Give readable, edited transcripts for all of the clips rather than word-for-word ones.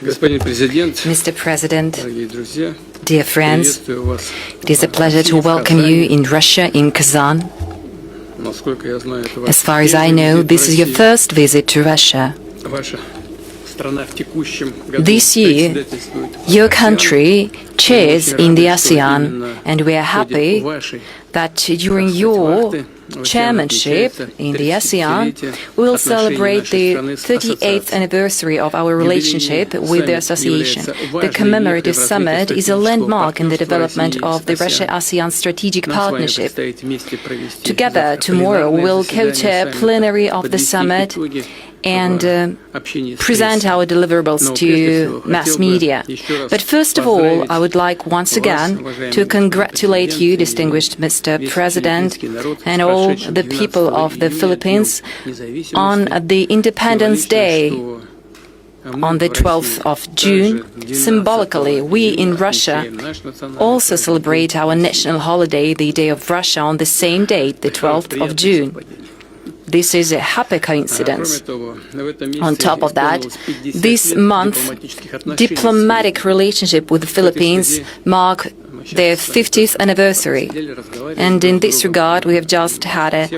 Mr. President, dear friends, it is a pleasure to welcome you in Russia, in Kazan. As far as I know, this is your first visit to Russia. This year, your country chairs in the ASEAN, and we are happy that during your chairmanship in the ASEAN, we will celebrate the 38th anniversary of our relationship with the association. The Commemorative Summit is a landmark in the development of the Russia-ASEAN strategic partnership. Together, tomorrow, we will co-chair plenary of the summit and present our deliverables to mass media. But first of all, I would like once again to congratulate you, distinguished Mr. President, and all the people of the Philippines on the Independence Day on the 12th of June. Symbolically, we in Russia also celebrate our national holiday, the Day of Russia, on the same date, the 12th of June. This is a happy coincidence. On top of that, this month, diplomatic relationship with the Philippines mark their 50th anniversary. And in this regard, we have just had a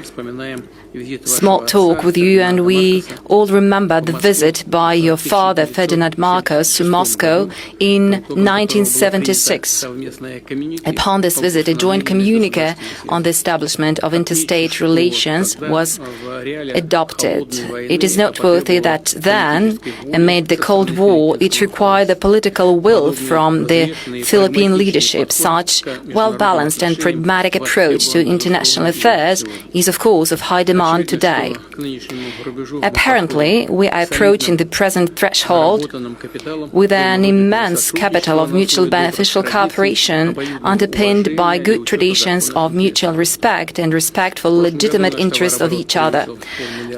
small talk with you, and we all remember the visit by your father, Ferdinand Marcos, to Moscow in 1976. Upon this visit, a joint communique on the establishment of interstate relations was adopted. It is noteworthy that then, amid the Cold War, it required the political will from the Philippine leadership. Such well-balanced and pragmatic approach to international affairs is, of course, of high demand today. Apparently, we are approaching the present threshold with an immense capital of mutual beneficial cooperation underpinned by good traditions of mutual respect and respect for legitimate interests of each other.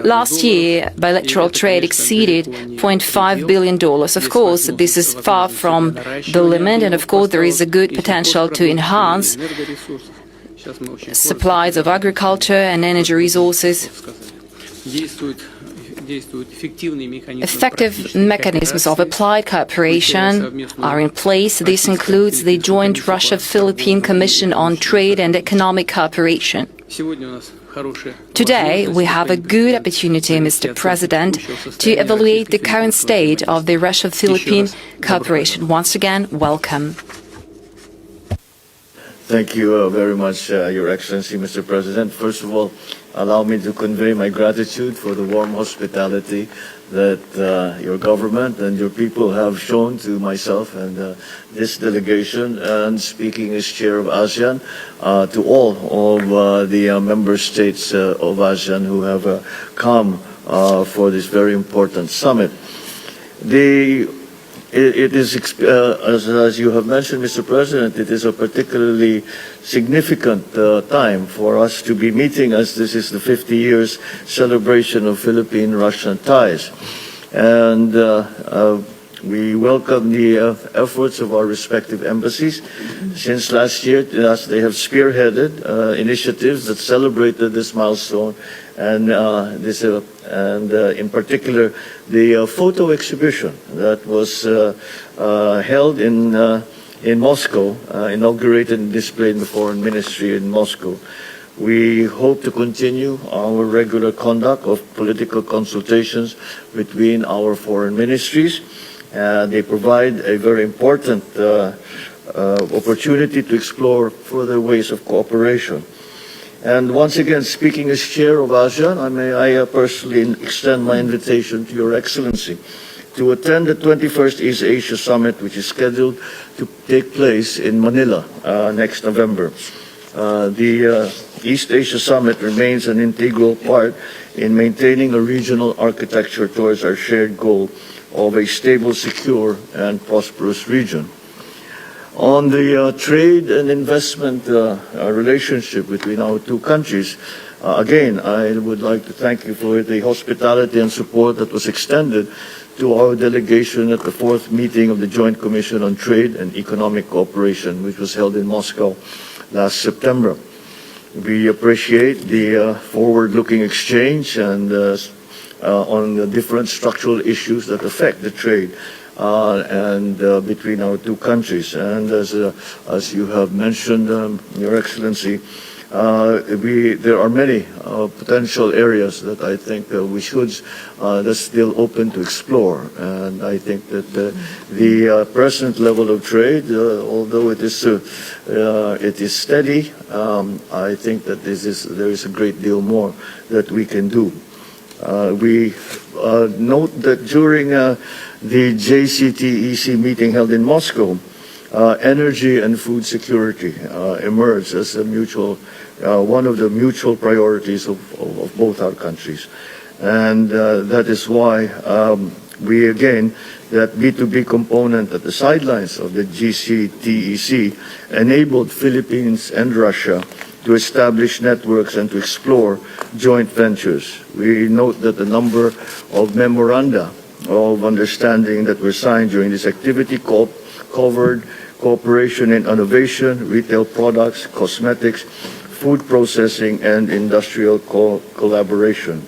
Last year, bilateral trade exceeded $0.5 billion. Of course, this is far from the limit, and of course there is a good potential to enhance supplies of agriculture and energy resources. Effective mechanisms of applied cooperation are in place. This includes the joint Russia-Philippine Commission on Trade and Economic Cooperation. Today, we have a good opportunity, Mr. President, to evaluate the current state of the Russia-Philippine cooperation. Once again, welcome. Thank you very much, Your Excellency, Mr. President. First of all, allow me to convey my gratitude for the warm hospitality that your government and your people have shown to myself and this delegation, and speaking as chair of ASEAN, to all of the member states of ASEAN who have come for this very important summit. It is, as you have mentioned, Mr. President, it is a particularly significant time for us to be meeting, as this is the 50 years celebration of Philippine-Russian ties. And we welcome the efforts of our respective embassies. Since last year, they have spearheaded initiatives that celebrated this milestone, and in particular, the photo exhibition that was held in Moscow, inaugurated and displayed in the Foreign Ministry in Moscow. We hope to continue our regular conduct of political consultations between our foreign ministries. They provide a very important opportunity to explore further ways of cooperation. And once again, speaking as chair of ASEAN, I personally extend my invitation to Your Excellency to attend the 21st East Asia Summit, which is scheduled to take place in Manila next November. The East Asia Summit remains an integral part in maintaining a regional architecture towards our shared goal of a stable, secure, and prosperous region. On the trade and investment relationship between our two countries, again, I would like to thank you for the hospitality and support that was extended to our delegation at the 4th meeting of the Joint Commission on Trade and Economic Cooperation, which was held in Moscow last September. We appreciate the forward-looking exchange and on the different structural issues that affect the trade and between our two countries. And as you have mentioned, Your Excellency, there are many potential areas that I think we should that's still open to explore. And I think that the present level of trade, although it is steady, I think that there is a great deal more that we can do. We note that during the JCTEC meeting held in Moscow, energy and food security emerged as a one of the mutual priorities of both our countries. And that is why that B2B component at the sidelines of the JCTEC enabled Philippines and Russia to establish networks and to explore joint ventures. We note that the number of memoranda of understanding that were signed during this activity covered cooperation in innovation, retail products, cosmetics, food processing, and industrial collaboration.